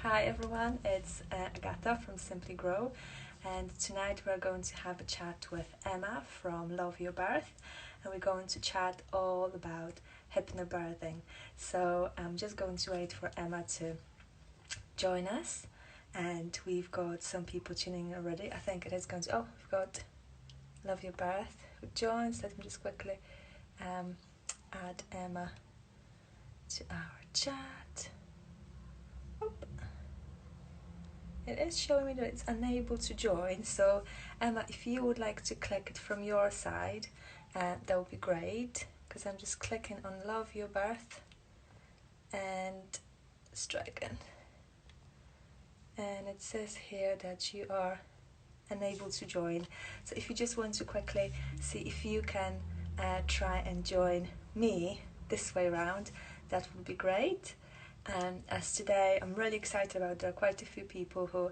Hi everyone, it's Agata from Simply Grow, and tonight we're going to have a chat with Emma from Love Your Birth, and we're going to chat all about hypnobirthing. So I'm just going to wait for Emma to join us, and we've got some people tuning in already. I think it is going to, we've got Love Your Birth who joins. Let me just quickly add Emma to our chat. It is showing me that it's unable to join, so Emma, if you would like to click it from your side, that would be great, because I'm just clicking on Love Your Birth and striking. And it says here that you are unable to join. So if you just want to quickly see if you can try and join me this way around, that would be great. As today I'm really excited about, there are quite a few people who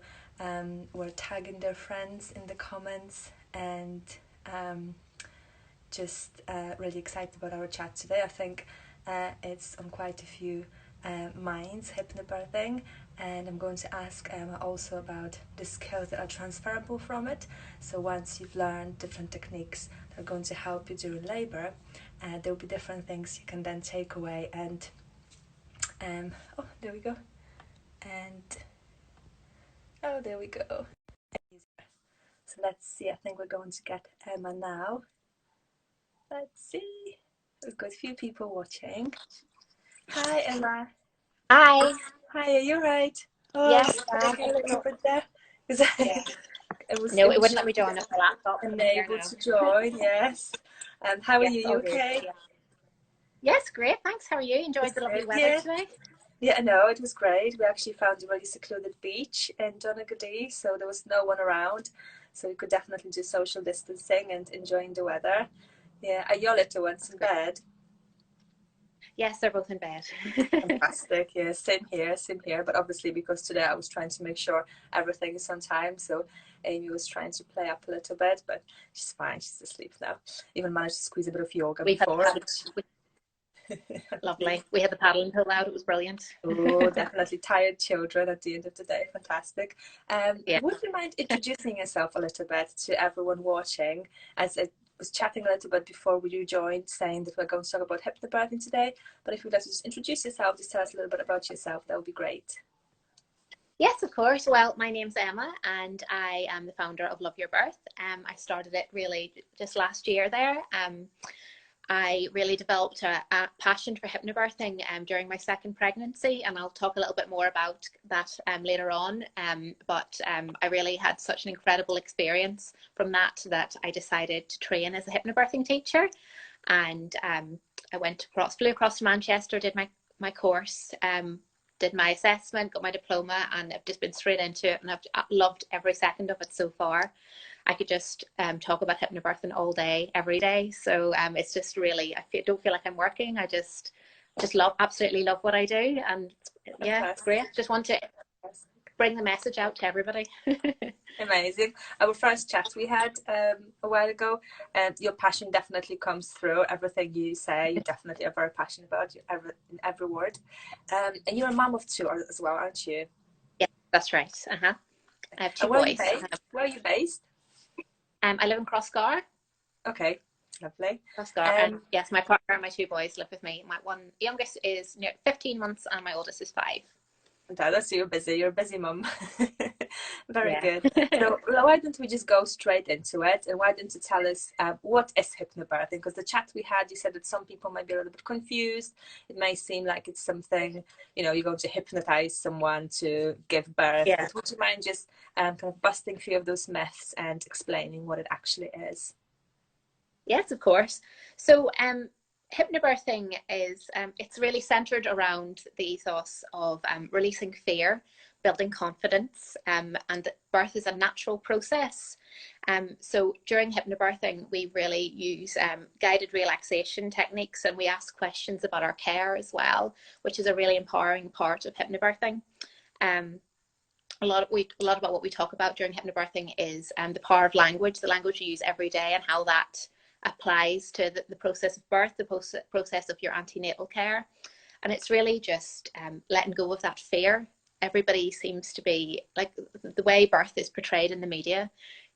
were tagging their friends in the comments, and just really excited about our chat today. I think it's on quite a few minds, hypnobirthing, and I'm going to ask Emma also about the skills that are transferable from it. So once you've learned different techniques that are going to help you during labour, there will be different things you can then take away and there we go, and there we go. So let's see, I think we're going to get Emma now. Let's see, we've got a few people watching. Hi Emma. Hi. Hi, are you right? Yes. Okay, a little bit there. Yeah. it was No, it wouldn't let me join up the laptop. Unable to join, yes. How are yes, you? You okay? Yeah. Yes, great. Thanks. How are you? Enjoyed the lovely weather today? Yeah, no, it was great. We actually found a really secluded beach in Donegal, so there was no one around. So we could definitely do social distancing and enjoying the weather. Yeah, are your little ones in bed? Yes, they're both in bed. Fantastic. Yeah, same here. But obviously, because today I was trying to make sure everything is on time, so Amy was trying to play up a little bit, but she's fine. She's asleep now. Even managed to squeeze a bit of yoga before. Lovely. We had the paddling pool out. It was brilliant. Oh, definitely tired children at the end of the day. Fantastic. Would you mind introducing yourself a little bit to everyone watching? As I was chatting a little bit before you joined, saying that we're going to talk about hypnobirthing today. But if you'd like to just introduce yourself, just tell us a little bit about yourself, that would be great. Yes, of course. Well, my name's Emma, and I am the founder of Love Your Birth. I started it really just last year there. I really developed a passion for hypnobirthing during my second pregnancy, and I'll talk a little bit more about that later on. But I really had such an incredible experience from that I decided to train as a hypnobirthing teacher. And I flew across to Manchester, did my course, did my assessment, got my diploma, and I've just been straight into it, and I've loved every second of it so far. I could just talk about hypnobirthing all day, every day. So it's just really, don't feel like I'm working. I just absolutely love what I do. And yeah, it's great. Just want to bring the message out to everybody. Amazing. Our first chat we had a while ago, and your passion definitely comes through. Everything you say, you definitely are very passionate about in every word. And you're a mum of two as well, aren't you? Yeah, that's right. I have two boys. Where are you based? I live in Crossgar. Okay, lovely. Crossgar, and yes, my partner and my two boys live with me. My youngest is 15 months, and my oldest is 5. So you're busy. You're a busy mum. Very good. So why don't we just go straight into it, and why don't you tell us what is hypnobirthing? Because the chat we had, you said that some people might be a little bit confused. It may seem like it's something, you're going to hypnotize someone to give birth. Yeah. But would you mind just kind of busting a few of those myths and explaining what it actually is? Yes, of course. So hypnobirthing is, it's really centered around the ethos of releasing fear, building confidence, and birth is a natural process. So during hypnobirthing, we really use guided relaxation techniques, and we ask questions about our care as well, which is a really empowering part of hypnobirthing. A lot about what we talk about during hypnobirthing is the power of language, the language you use every day, and how that applies to the process of birth, the process of your antenatal care. And it's really just letting go of that fear everybody seems to be like, the way birth is portrayed in the media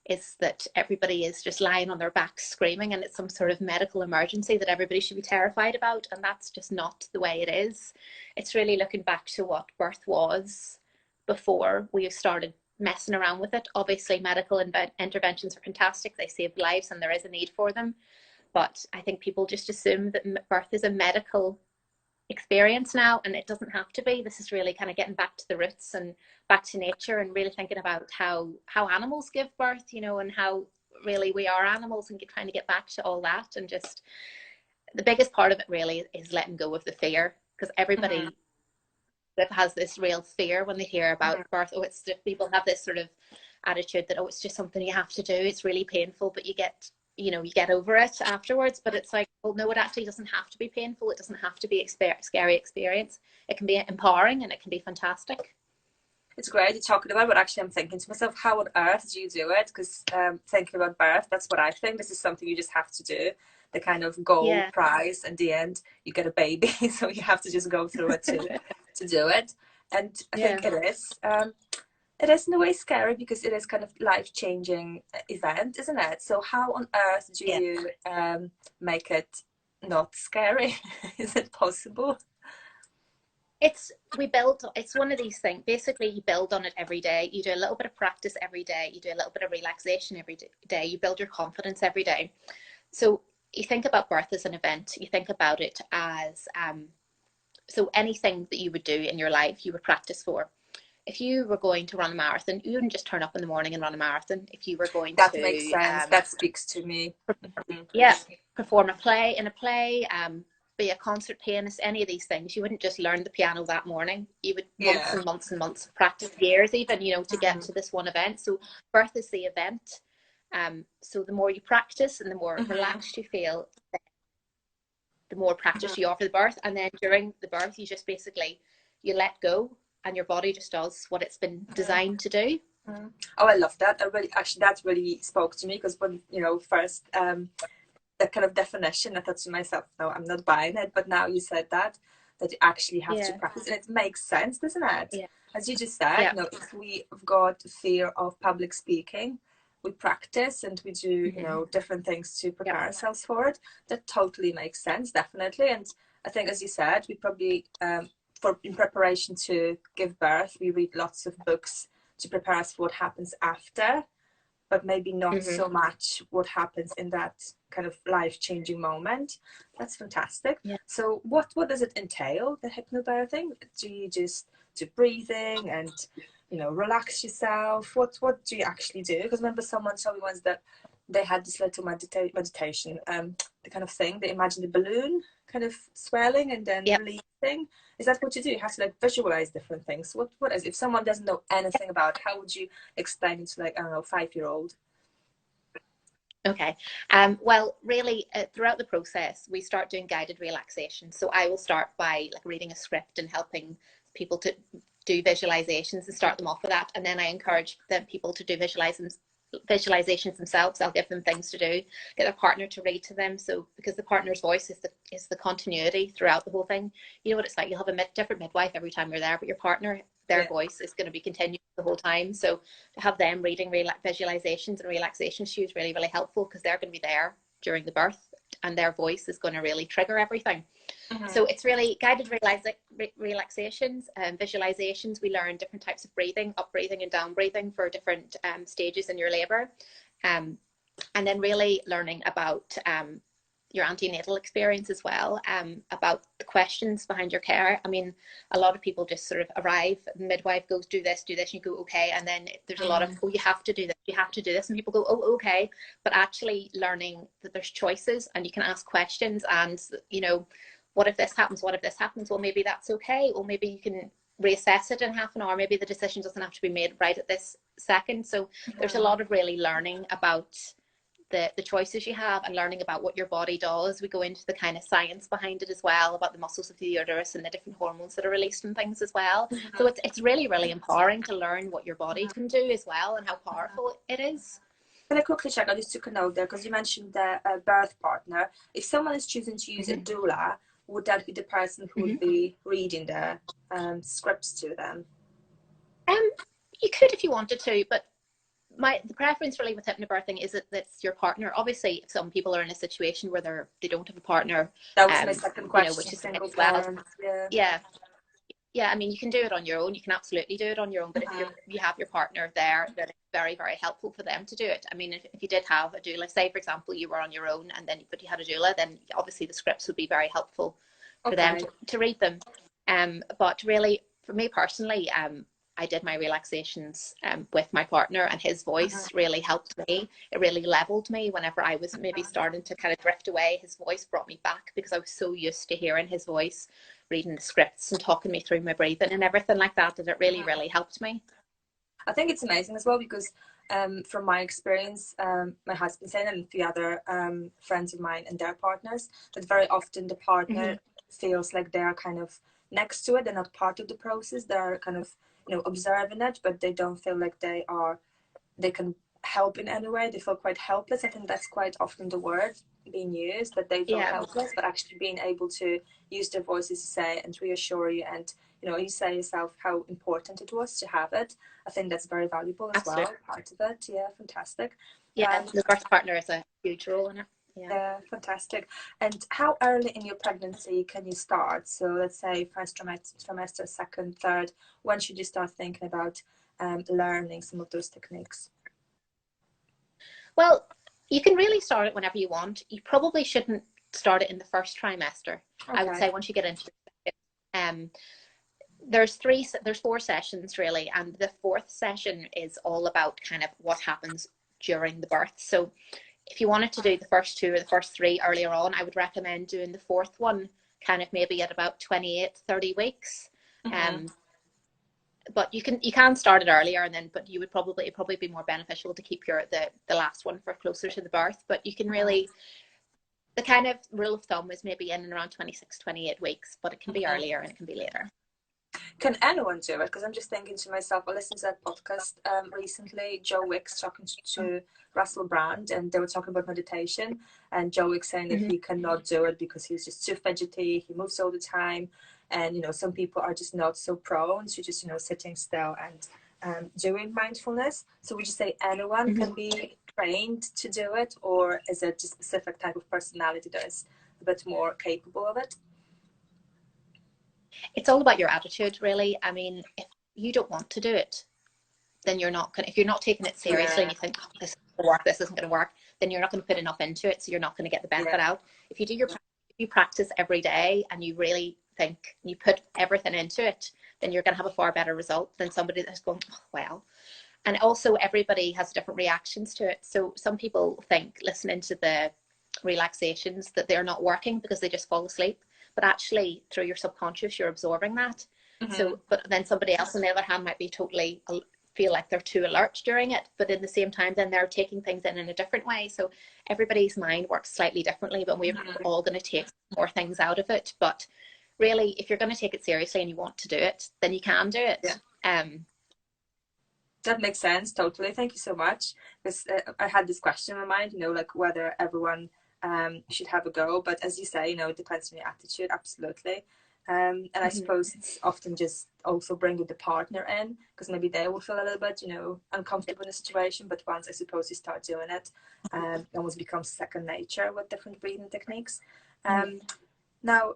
is that everybody is just lying on their backs screaming, and it's some sort of medical emergency that everybody should be terrified about. And that's just not the way it is. It's really looking back to what birth was before we started messing around with it. Obviously, medical interventions are fantastic. They save lives and there is a need for them. But I think people just assume that birth is a medical experience now, and it doesn't have to be. This is really kind of getting back to the roots and back to nature, and really thinking about how animals give birth, you know, and how really we are animals, and trying to get back to all that. And just the biggest part of it really is letting go of the fear, because everybody that has this real fear when they hear about birth, oh, it's just, people have this sort of attitude that, oh, it's just something you have to do, it's really painful, but you get, you know, you get over it afterwards. But it's like, well, no, it actually doesn't have to be painful. It doesn't have to be a scary experience. It can be empowering, and it can be fantastic. It's great you're talking about it, but actually I'm thinking to myself, how on earth do you do it? Because thinking about birth, that's what I think. This is something you just have to do. The kind of goal prize at the end, you get a baby, so you have to just go through it to do it. And I think it is. It is in a way scary, because it is kind of life-changing event, isn't it? So how on earth do you make it not scary? Is it possible? It's one of these things. Basically, you build on it every day. You do a little bit of practice every day. You do a little bit of relaxation every day. You build your confidence every day. So you think about birth as an event. You think about it as so anything that you would do in your life, you would practice for. If you were going to run a marathon, you wouldn't just turn up in the morning and run a marathon. If you were going that to makes sense. That speaks to me. Perform a play, be a concert pianist, any of these things, you wouldn't just learn the piano that morning. You would months and months and months of practice, years even, you know, to get to this one event. So birth is the event. So the more you practice and the more relaxed you feel, the more practice you offer the birth. And then during the birth, you just basically, you let go, and your body just does what it's been designed to do. Oh, I love that. That really spoke to me, because when, you know, first that kind of definition, I thought to myself, no, I'm not buying it. But now you said that you actually have to practice, and it makes sense, doesn't it? As you just said, you know, if we've got fear of public speaking, we practice and we do, you know, different things to prepare ourselves for it. That totally makes sense, definitely. And I think, as you said, we probably in preparation to give birth, we read lots of books to prepare us for what happens after, but maybe not so much what happens in that kind of life-changing moment. That's fantastic. So what does it entail, the hypnobirthing? Do you just do breathing and, you know, relax yourself? What do you actually do? Because remember, someone told me once that they had this little meditation, the kind of thing, they imagined a balloon kind of swelling and then releasing. Is that what you do? You have to like visualize different things. What is, if someone doesn't know anything about it, how would you explain it to, like, I don't know, 5-year-old? Okay. Well, really, throughout the process, we start doing guided relaxation. So I will start by like reading a script and helping people to do visualizations and start them off with that. And then I encourage people to do visualizations themselves. I'll give them things to do, get their partner to read to them. So because the partner's voice is the continuity throughout the whole thing. You know what it's like, you'll have a different midwife every time you're there, but your partner, their voice is going to be continuous the whole time. So to have them reading visualizations and relaxations to you is really, really helpful, because they're going to be there during the birth and their voice is going to really trigger everything. So it's really guided relaxations and visualizations. We learn different types of breathing, up breathing and down breathing for different stages in your labor. And then really learning about your antenatal experience as well, about the questions behind your care. I mean, a lot of people just sort of arrive, the midwife goes, do this, and you go, okay. And then there's a lot of, oh, you have to do this. And people go, oh, okay. But actually learning that there's choices and you can ask questions and, you know, what if this happens? What if this happens? Well, maybe that's okay. Or maybe you can reassess it in half an hour. Maybe the decision doesn't have to be made right at this second. So there's a lot of really learning about the choices you have and learning about what your body does. We go into the kind of science behind it as well, about the muscles of the uterus and the different hormones that are released and things as well. So it's really, really empowering to learn what your body can do as well and how powerful it is. Can I quickly check? I just took a note there, because you mentioned the birth partner. If someone is choosing to use a doula, would that be the person who would be reading the scripts to them? Um, you could if you wanted to, but the preference really with hypnobirthing is that it's your partner. Obviously, some people are in a situation where they don't have a partner, That was my second you know, question, which is single as well. parents, yeah. Yeah, yeah. I mean, you can do it on your own. You can absolutely do it on your own. But if you have your partner there, then it's very, very helpful for them to do it. I mean, if you did have a doula, say for example, you were on your own and then but you had a doula, then obviously the scripts would be very helpful for them to read them. But really, for me personally, I did my relaxations with my partner, and his voice really helped me. It really leveled me whenever I was maybe starting to kind of drift away. His voice brought me back because I was so used to hearing his voice, reading the scripts and talking me through my breathing and everything like that, and it really, really helped me. I think it's amazing as well because from my experience, my husband saying and a few other friends of mine and their partners, that very often the partner feels like they're kind of next to it. They're not part of the process. They're kind of, you know, observing it, but they don't feel like they can help in any way. They feel quite helpless. I think that's quite often the word being used, that they feel helpless, but actually being able to use their voices to say and reassure you, and you know, you say yourself how important it was to have it. I think that's very valuable as well, part of it. Yeah, fantastic. Yeah, the birth partner is a huge role in it. Yeah, fantastic. And how early in your pregnancy can you start? So let's say first trimester, second, third. When should you start thinking about learning some of those techniques? Well, you can really start it whenever you want. You probably shouldn't start it in the first trimester. I would say once you get into it, there's 4 sessions really, and the 4th session is all about kind of what happens during the birth. So if you wanted to do the first 2 or the first 3 earlier on, I would recommend doing the 4th one kind of maybe at about 28-30 weeks. But you can start it earlier, and then but you would probably be more beneficial to keep the last one for closer to the birth. But you can really, the kind of rule of thumb is maybe in and around 26-28 weeks, but it can be earlier and it can be later. Can anyone do it? Because I'm just thinking to myself, I listened to that podcast recently, Joe Wicks talking to Russell Brand, and they were talking about meditation, and Joe Wicks saying that he cannot do it because he's just too fidgety, he moves all the time, and you know, some people are just not so prone to just, you know, sitting still and doing mindfulness. So would you say anyone can be trained to do it, or is it just a specific type of personality that is a bit more capable of it? It's all about your attitude, really. I mean, if you don't want to do it, then you're not gonna, if you're not taking it seriously and you think, oh, this isn't gonna work, this isn't going to work, then you're not going to put enough into it, so you're not going to get the benefit out. If you practice every day and you really think you put everything into it, then you're going to have a far better result than somebody that's going, oh, well. And also everybody has different reactions to it. So some people think listening to the relaxations that they're not working because they just fall asleep, but actually through your subconscious you're absorbing that. So but then somebody else on the other hand might be totally feel like they're too alert during it, but in the same time then they're taking things in a different way. So everybody's mind works slightly differently, but we're all going to take more things out of it. But really, if you're going to take it seriously and you want to do it, then you can do it. That makes sense, totally. Thank you so much. Because I had this question in my mind, you know, like whether everyone should have a go. But as you say, you know, it depends on your attitude, absolutely. And I suppose it's often just also bringing the partner in, because maybe they will feel a little bit, you know, uncomfortable in the situation. But once I suppose you start doing it, it almost becomes second nature with different breathing techniques. Now,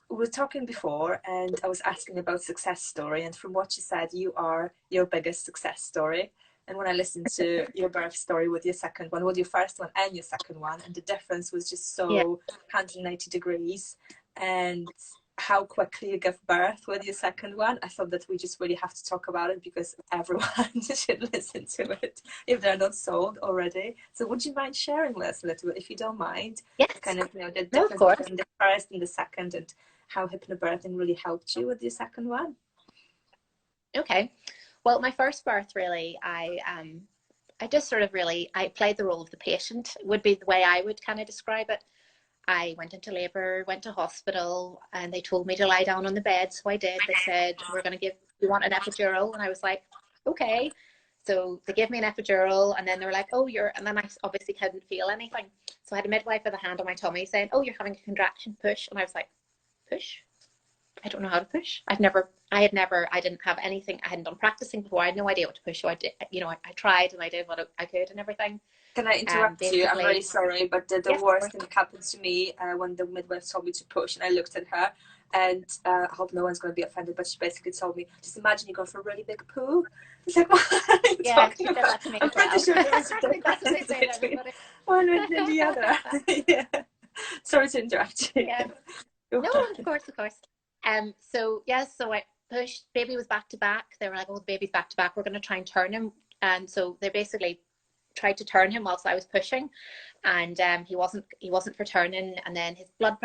we were talking before and I was asking about success story, and from what you said, you are your biggest success story. And when I listened to your birth story with your second one, with your first one and your second one, and the difference was just so 180 degrees, and how quickly you give birth with your second one, I thought that we just really have to talk about it because everyone should listen to it if they're not sold already. So would you mind sharing with us a little bit, if you don't mind, kind of, you know, the difference between the first and the second, and how hypnobirthing really helped you with your second one? Okay. Well, my first birth really, I just sort of really, I played the role of the patient, would be the way I would kind of describe it. I went into labor, went to hospital, and they told me to lie down on the bed. So I did. They said, we're going to give, you want an epidural? And I was like, okay. So they gave me an epidural, and then they were like, oh, and then I obviously couldn't feel anything. So I had a midwife with a hand on my tummy saying, oh, you're having a contraction, push. And I was like, push? I don't know how to push. I've never I didn't have anything. I hadn't done practicing before. I had no idea what to push. So I did, you know, I tried and I did what I could and everything. Can I interrupt you? I'm really Basically, sorry, but the yes, of worst course. thing that happened to me when the midwife told me to push, and I looked at her, and I hope no one's going to be offended, but she basically told me, just imagine you go for a really big poo. It's like, what are you Yeah, talking she said about? that to me I'm as pretty well. sure there is a I think that's what they difference say to between everybody. one and the other. Yeah. Sorry to interrupt you. Yeah. Go No, on. of course, of course. So yes, so I pushed. Baby was back to back. They were like, "Oh, the baby's back to back. We're going to try and turn him." And so they basically tried to turn him whilst I was pushing, and he wasn't for turning. And then his blood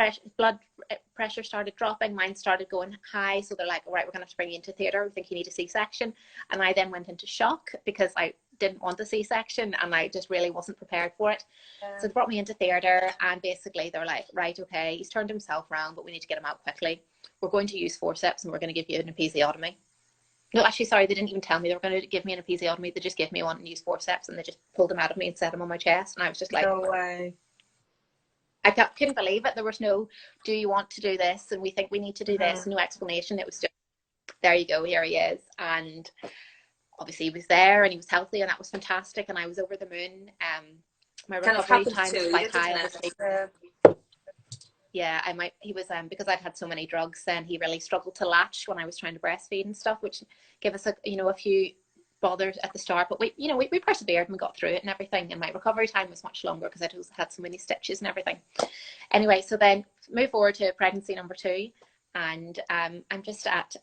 pressure started dropping. Mine started going high. So they're like, "All right, we're going to have to bring you into theatre. We think you need a C-section." And I then went into shock because I didn't want a C-section and I just really wasn't prepared for it. So they brought me into theatre, and basically they're like, right, okay, he's turned himself around, but we need to get him out quickly. We're going to use forceps and we're going to give you an episiotomy. No, actually, sorry, they didn't even tell me they were going to give me an episiotomy. They just gave me one and used forceps, and they just pulled him out of me and set him on my chest. And I was just like, No way. I couldn't believe it. There was no, do you want to do this? And we think we need to do this. No explanation. It was just, there you go, here he is. And obviously he was there and he was healthy, and that was fantastic. And I was over the moon. My Kind of recovery happened time to was you, quite didn't high, it? obviously. Yeah, he was because I'd had so many drugs, then he really struggled to latch when I was trying to breastfeed and stuff, which gave us a few bothers at the start, but we persevered and we got through it and everything. And my recovery time was much longer because I had so many stitches and everything. Anyway, so then move forward to pregnancy number 2, and I'm just at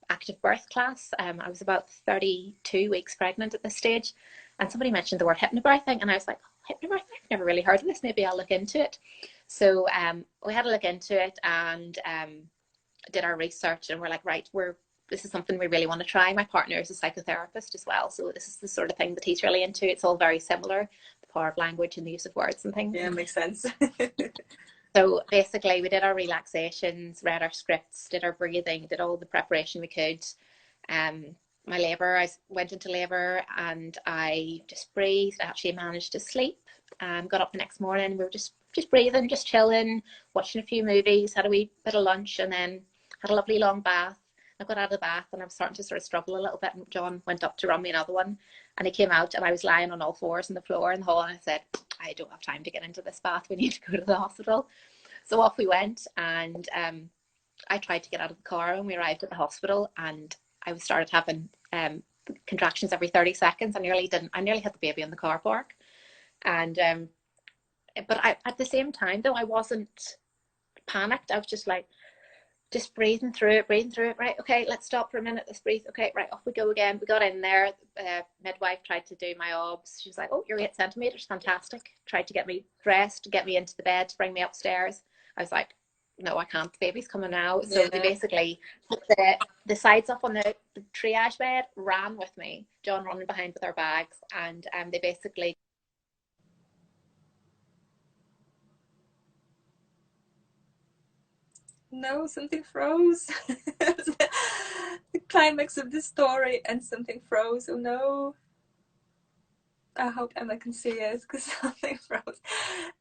active birth class. I was about 32 weeks pregnant at this stage, and somebody mentioned the word hypnobirthing, and I was like, oh, hypnobirthing, I've never really heard of this. Maybe I'll look into it. So we had a look into it and did our research, and we're like, right, this is something we really want to try. My partner is a psychotherapist as well, so this is the sort of thing that he's really into. It's all very similar, the power of language and the use of words and things. Yeah, makes sense. So basically we did our relaxations, read our scripts, did our breathing, did all the preparation we could. My labour, I went into labour and I just breathed. I actually managed to sleep. Got up the next morning, we were just breathing, just chilling, watching a few movies, had a wee bit of lunch, and then had a lovely long bath. I got out of the bath and I was starting to sort of struggle a little bit, and John went up to run me another one, and he came out and I was lying on all fours on the floor in the hall, and I said, I don't have time to get into this bath, we need to go to the hospital. So off we went, and I tried to get out of the car when we arrived at the hospital, and I started having contractions every 30 seconds. I nearly had the baby in the car park. And but at the same time though, I wasn't panicked. I was just like, just breathing through it. Right, okay, let's stop for a minute, let's breathe. Okay, right, off we go again. We got in there. Midwife tried to do my obs. She was like, oh, you're 8 centimeters, fantastic. Tried to get me dressed, get me into the bed, to bring me upstairs. I was like, no, I can't, the baby's coming now. So Yeah. they basically put the sides up on the triage bed, ran with me, John running behind with our bags, and they basically No, something froze. The climax of the story and something froze. Oh no. I hope Emma can see it because something froze.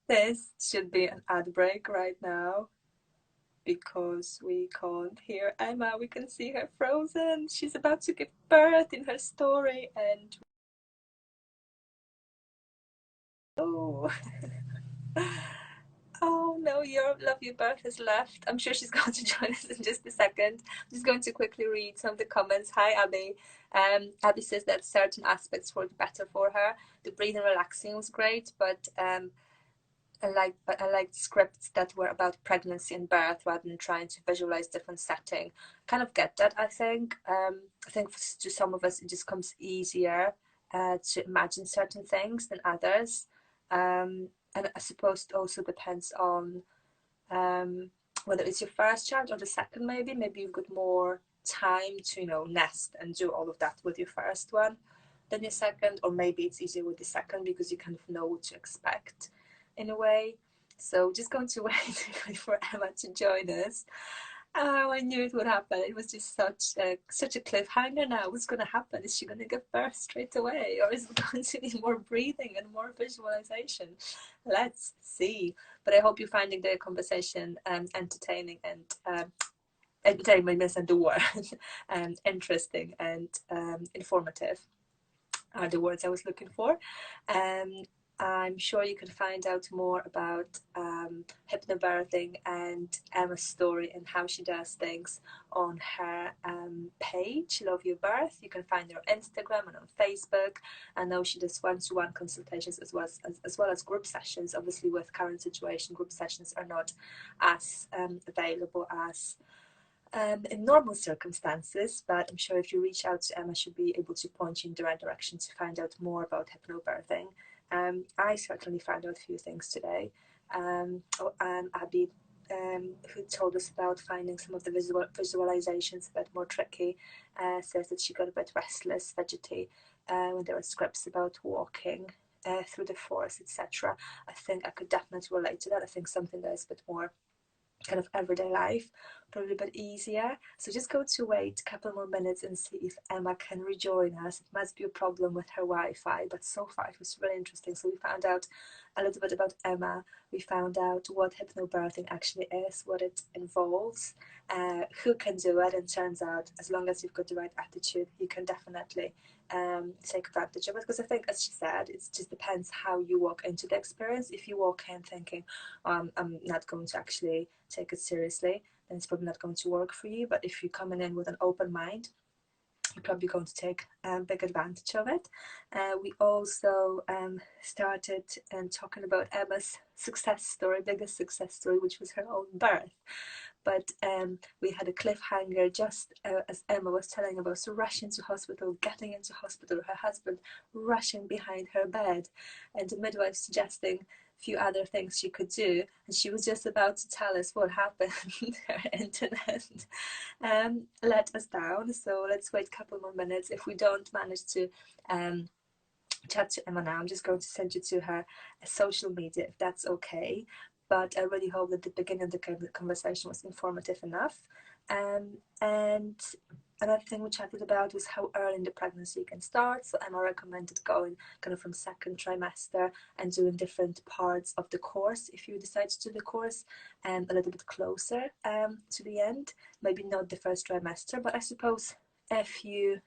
This should be an ad break right now because we can't hear Emma. We can see her frozen. She's about to give birth in her story, and oh. Oh no, your Love Your Birth has left. I'm sure she's going to join us in just a second. I'm just going to quickly read some of the comments. Hi, Abby. Abby says that certain aspects worked better for her. The breathing relaxing was great, but I liked scripts that were about pregnancy and birth rather than trying to visualize different setting. Kind of get that, I think. I think to some of us it just comes easier to imagine certain things than others. And I suppose it also depends on whether it's your first child or the second. Maybe you've got more time to nest and do all of that with your first one than your second, or maybe it's easier with the second because you kind of know what to expect in a way. So just going to wait for Emma to join us. Oh, I knew it would happen. It was just such a cliffhanger now. What's going to happen? Is she going to give birth straight away? Or is it going to be more breathing and more visualization? Let's see. But I hope you're finding the conversation entertaining and entertainment, isn't the word. Interesting and informative are the words I was looking for. I'm sure you can find out more about hypnobirthing and Emma's story and how she does things on her page, Love Your Birth. You can find her on Instagram and on Facebook. I know she does one-to-one consultations as well as group sessions. Obviously, with current situation, group sessions are not as available as in normal circumstances, but I'm sure if you reach out to Emma, she'll be able to point you in the right direction to find out more about hypnobirthing. I certainly found out a few things today. Abby, who told us about finding some of the visualizations a bit more tricky, says that she got a bit restless, fidgety, when there were scripts about walking through the forest, etc. I think I could definitely relate to that. I think something that is a bit more kind of everyday life, probably a bit easier. So just go to wait a couple more minutes and see if Emma can rejoin us. It must be a problem with her Wi-Fi, but so far it was really interesting. So we found out a little bit about Emma. We found out what hypnobirthing actually is, what it involves, who can do it, and turns out as long as you've got the right attitude, you can definitely take advantage of it. Because I think, as she said, it just depends how you walk into the experience. If you walk in thinking, I'm not going to actually take it seriously, then it's probably not going to work for you. But if you're coming in with an open mind, you're probably going to take big advantage of it. We also started talking about Emma's success story, biggest success story, which was her own birth. But we had a cliffhanger just as Emma was telling about, so rushing to hospital, getting into hospital, her husband rushing behind her bed, and the midwife suggesting a few other things she could do, and she was just about to tell us what happened. Her internet let us down, so let's wait a couple more minutes. If we don't manage to chat to Emma now, I'm just going to send you to her social media, if that's okay. But I really hope that the beginning of the conversation was informative enough. And another thing we chatted about was how early in the pregnancy you can start. So Emma recommended going kind of from second trimester and doing different parts of the course if you decide to do the course, and a little bit closer to the end. Maybe not the first trimester, but I suppose if you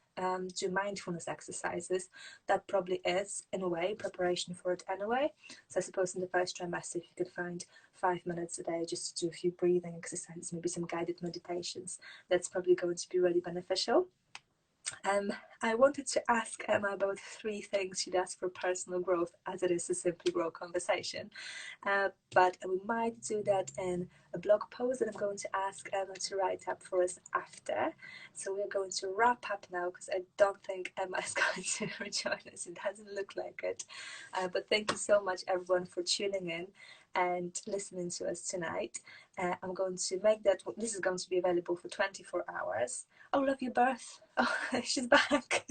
do mindfulness exercises, that probably is in a way preparation for it anyway. So I suppose in the first trimester, if you could find 5 minutes a day just to do a few breathing exercises, maybe some guided meditations, that's probably going to be really beneficial. I wanted to ask Emma about 3 things she does for personal growth, as it is a Simply Grow conversation. But we might do that in a blog post that I'm going to ask Emma to write up for us after. So we're going to wrap up now because I don't think Emma is going to rejoin us. It doesn't look like it. But thank you so much, everyone, for tuning in and listening to us tonight. I'm going to make that, this is going to be available for 24 hours. Oh, Love Your Birth. Oh, she's back.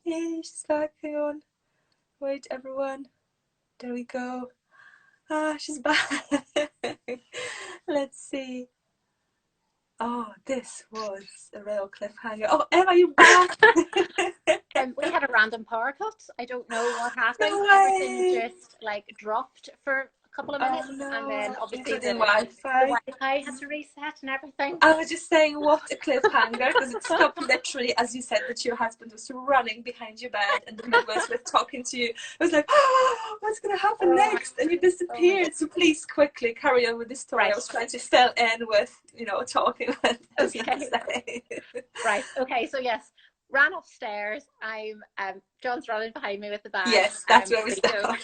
Yay, she's back. Hang on. Wait, everyone. There we go. Ah, she's back. Let's see. Oh, this was a real cliffhanger. Oh, Emma, you're back. We had a random power cut. I don't know what happened. No Everything way. just like dropped for a couple of minutes, Oh, and then no. obviously the Including Wi-Fi. Wi-Fi had to reset and everything. I was just saying, what a cliffhanger, because it stopped literally as you said that your husband was running behind your bed and the midwives were talking to you. It was like, oh, what's going to happen next? And you disappeared. So please quickly carry on with the story. Right. I was trying to fill in with, talking. Okay. Right. Okay. So yes, ran upstairs. I'm John's running behind me with the bag. Yes, that's where we start.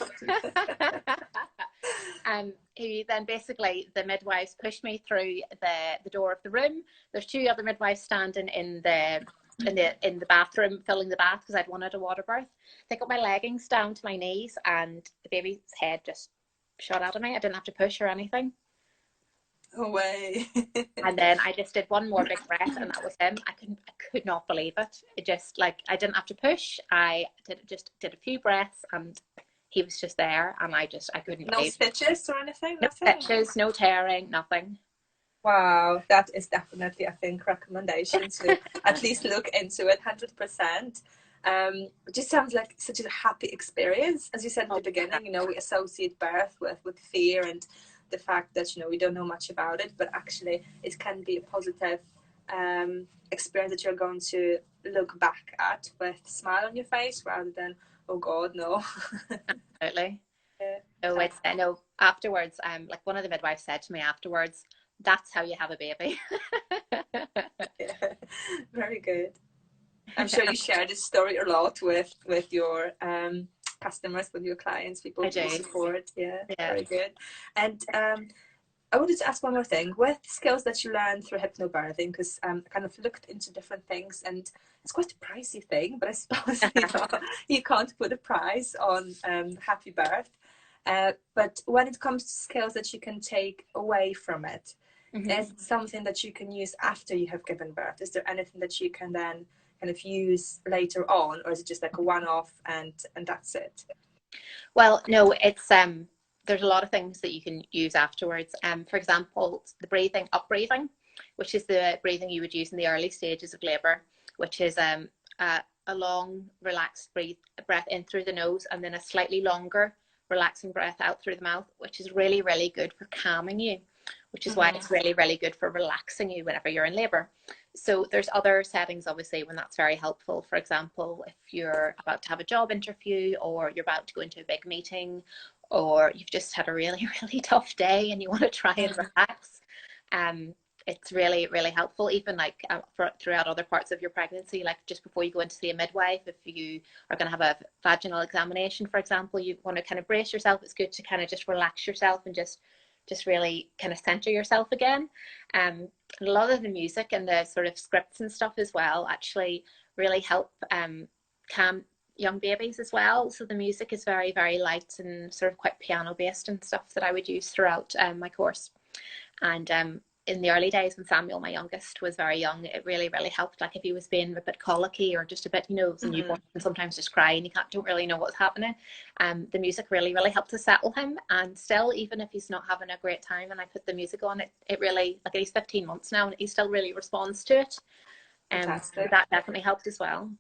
He then basically, the midwives pushed me through the door of the room. There's 2 other midwives standing in the bathroom filling the bath because I'd wanted a water birth. They got my leggings down to my knees and the baby's head just shot out of me. I didn't have to push or anything. Away. And then I just did one more big breath and that was him. I could not believe it. It just, like, I didn't have to push. I did a few breaths and he was just there, and I couldn't No believe. Stitches or anything? No Nothing? stitches, no tearing, nothing. Wow, that is definitely, I think, recommendation to at least look into it 100%. It just sounds like such a happy experience. As you said in the beginning, we associate birth with fear and the fact that, we don't know much about it, but actually it can be a positive experience that you're going to look back at with a smile on your face rather than, oh God, no. Absolutely. Yeah. So it's, I know afterwards, like one of the midwives said to me afterwards, that's how you have a baby. Yeah. Very good. I'm sure you share this story a lot with your customers, with your clients, people I do. who support. Yeah, Yeah. very good. And I wanted to ask one more thing. With skills that you learned through hypnobirthing, because I kind of looked into different things, and it's quite a pricey thing, but I suppose you can't put a price on happy birth. But when it comes to skills that you can take away from it, is it something that you can use after you have given birth? Is there anything that you can then kind of use later on, or is it just like a one-off and that's it? Well, no, it's there's a lot of things that you can use afterwards. For example, the breathing, up breathing, which is the breathing you would use in the early stages of labour, which is a long, relaxed breath in through the nose, and then a slightly longer, relaxing breath out through the mouth, which is really, really good for calming you, which is why it's really, really good for relaxing you whenever you're in labour. So there's other settings, obviously, when that's very helpful. For example, if you're about to have a job interview, or you're about to go into a big meeting, or you've just had a really, really tough day and you want to try and relax, it's really, really helpful. Even like throughout other parts of your pregnancy, like just before you go in to see a midwife, if you are going to have a vaginal examination, for example, you want to kind of brace yourself. It's good to kind of just relax yourself and just really kind of center yourself again. A lot of the music and the sort of scripts and stuff as well actually really help calm young babies as well. So the music is very, very light and sort of quite piano based and stuff that I would use throughout my course. And in the early days when Samuel, my youngest, was very young, it really, really helped. Like if he was being a bit colicky or just a bit, a newborn can sometimes just cry and you don't really know what's happening. The music really, really helped to settle him. And still, even if he's not having a great time and I put the music on, it really, like he's 15 months now and he still really responds to it. So that definitely helped as well.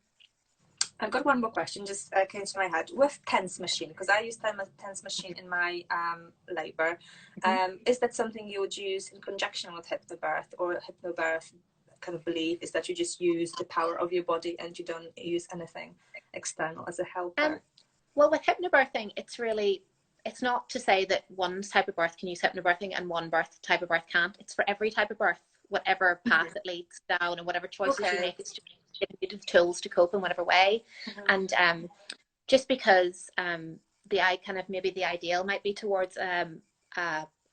I've got one more question, just came to my head. With TENS machine, because I use TENS machine in my labour, is that something you would use in conjunction with hypnobirth, or hypnobirth kind of belief is that you just use the power of your body and you don't use anything external as a helper? Well, with hypnobirthing, it's not to say that one type of birth can use hypnobirthing and one type of birth can't. It's for every type of birth, whatever path it leads down and whatever choices you make, it's giving you tools to cope in whatever way. And just because the ideal might be towards a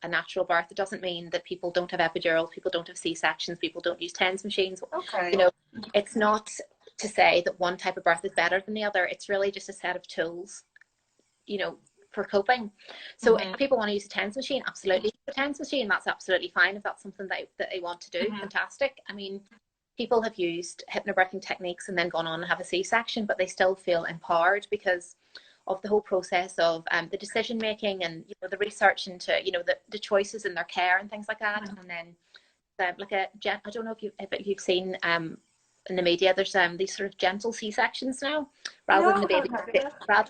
natural birth, it doesn't mean that people don't have epidurals, people don't have C-sections, people don't use TENS machines. It's not to say that one type of birth is better than the other. It's really just a set of tools, for coping. So if people want to use a TENS machine, absolutely, a TENS machine, that's absolutely fine. If that's something that they want to do, fantastic. I mean, people have used hypnobirthing techniques and then gone on and have a C-section, but they still feel empowered because of the whole process of the decision making and the research into the choices in their care and things like that. And then I don't know if you've seen in the media, there's these sort of gentle C-sections now, rather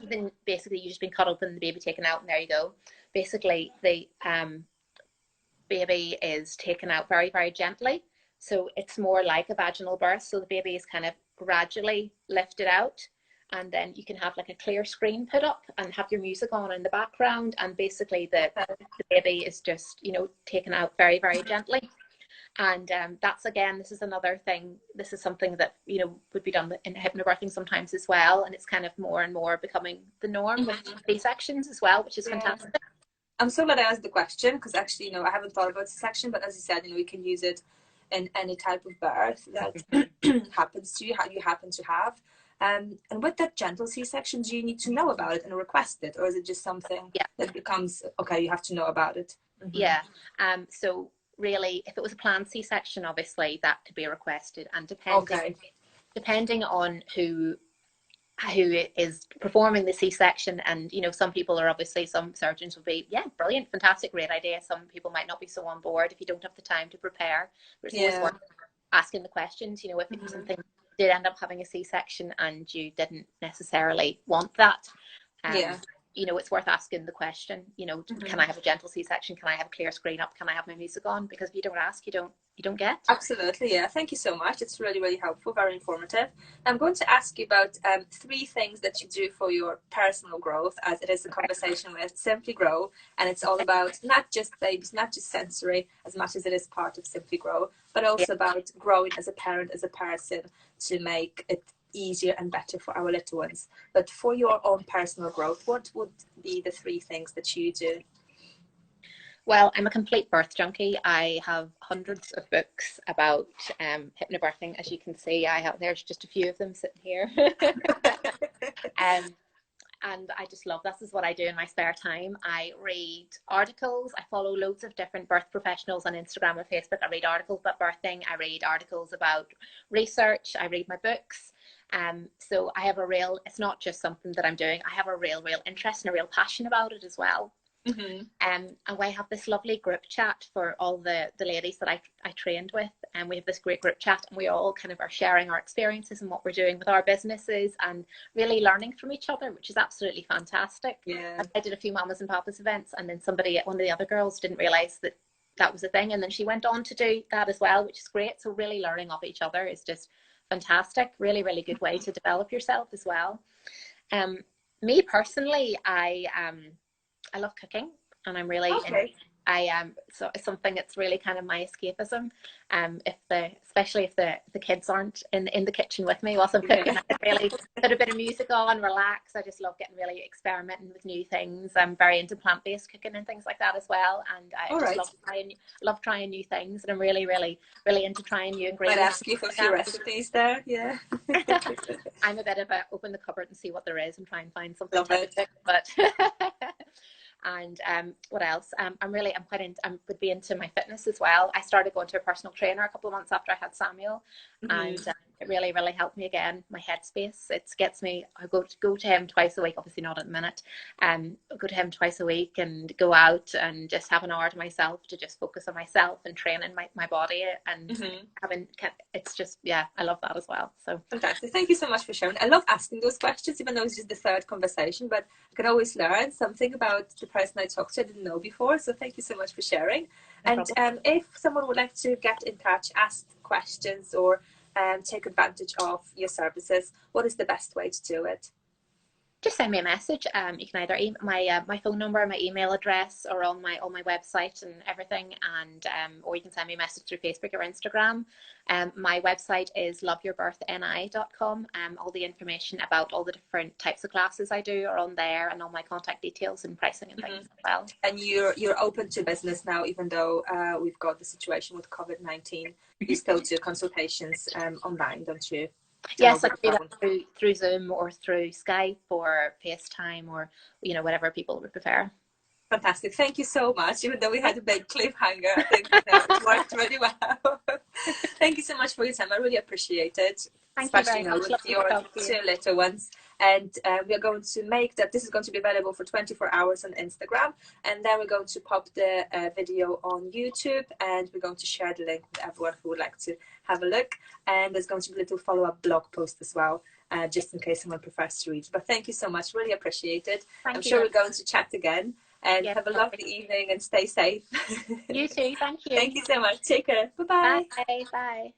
than basically you just being cut open and the baby taken out and there you go. Basically the baby is taken out very, very gently. So it's more like a vaginal birth. So the baby is kind of gradually lifted out, and then you can have like a clear screen put up and have your music on in the background. And basically the baby is just, taken out very, very gently. And that's, again, this is another thing. This is something that, would be done in hypnobirthing sometimes as well. And it's kind of more and more becoming the norm with C-sections as well, which is fantastic. I'm so glad I asked the question because actually, I haven't thought about C-section, but as you said, we can use it in any type of birth that happens to you happen to have. And with that gentle C-section, do you need to know about it and request it, or is it just something that becomes okay? You have to know about it. Yeah. So really, if it was a planned C-section, obviously that could be requested, and depending on who is performing the C-section, and some surgeons will be brilliant, fantastic, great idea. Some people might not be so on board if you don't have the time to prepare. But it's always worth asking the questions. If something did end up having a C-section and you didn't necessarily want that, you know, it's worth asking the question, you know, can I have a gentle C-section? Can I have a clear screen up? Can I have my music on? Because if you don't ask, you don't get. Absolutely, yeah. Thank you so much. It's really, really helpful, very informative. I'm going to ask you about 3 things that you do for your personal growth, as it is a conversation with Simply Grow, and it's all about not just babies, not just sensory, as much as it is part of Simply Grow, but also about growing as a parent, as a person, to make it easier and better for our little ones. But for your own personal growth, what would be the 3 things that you do? Well, I'm a complete birth junkie. I have hundreds of books about hypnobirthing. As you can see, there's just a few of them sitting here. And I just love, this is what I do in my spare time. I read articles. I follow loads of different birth professionals on Instagram and Facebook. I read articles about birthing. I read articles about research. I read my books. So I have it's not just something that I'm doing. I have a real interest and a real passion about it as well. And we have this lovely group chat for all the ladies that I trained with, and we have this great group chat, and we all kind of are sharing our experiences and what we're doing with our businesses and really learning from each other, which is absolutely fantastic. Yeah. I did a few mamas and papas events, and then one of the other girls didn't realize that was a thing, and then she went on to do that as well, which is great. So really learning off each other is just fantastic. Really good way to develop yourself as well. Me personally, I love cooking, and I'm really so it's something that's really kind of my escapism. Especially if the kids aren't in the kitchen with me whilst I'm cooking, I really put a bit of music on, relax. I just love getting really experimenting with new things. I'm very into plant-based cooking and things like that as well, and I just love trying new things, and I'm really into trying new ingredients. Might ask you for a few recipes there. Yeah. I'm a bit of a open the cupboard and see what there is and try and find something. Love it. But and what else? I would be into my fitness as well. I started going to a personal trainer a couple of months after I had Samuel, and it really helped me again. My headspace. It gets me. I go to him twice a week. Obviously not at the minute. Go to him twice a week and go out and just have an hour to myself to just focus on myself and training my body and it's just, I love that as well. So fantastic. Thank you so much for sharing. I love asking those questions, even though it's just the 3rd conversation, but I can always learn something about the person I talked to I didn't know before. So thank you so much for sharing. No problem. If someone would like to get in touch, ask questions, or take advantage of your services, what is the best way to do it? Just send me a message. You can either my phone number, my email address, or on my website and everything, and or you can send me a message through Facebook or Instagram. My website is loveyourbirthni.com. All the information about all the different types of classes I do are on there, and all my contact details and pricing and things as well. And you're open to business now, even though we've got the situation with COVID-19. You still do consultations online, don't you? Yes, I do that through Zoom or through Skype or FaceTime or whatever people would prefer. Fantastic. Thank you so much. Even though we had a big cliffhanger, I think it worked really well. Thank you so much for your time. I really appreciate it. Especially with your 2 little ones. And we are going to make that. This is going to be available for 24 hours on Instagram. And then we're going to pop the video on YouTube. And we're going to share the link with everyone who would like to have a look. And there's going to be a little follow-up blog post as well, just in case someone prefers to read. But thank you so much. Really appreciate it. I'm sure we're going to chat again. And have a lovely evening and stay safe. You too. Thank you. Thank you so much. Take care. Bye-bye. Bye. Bye.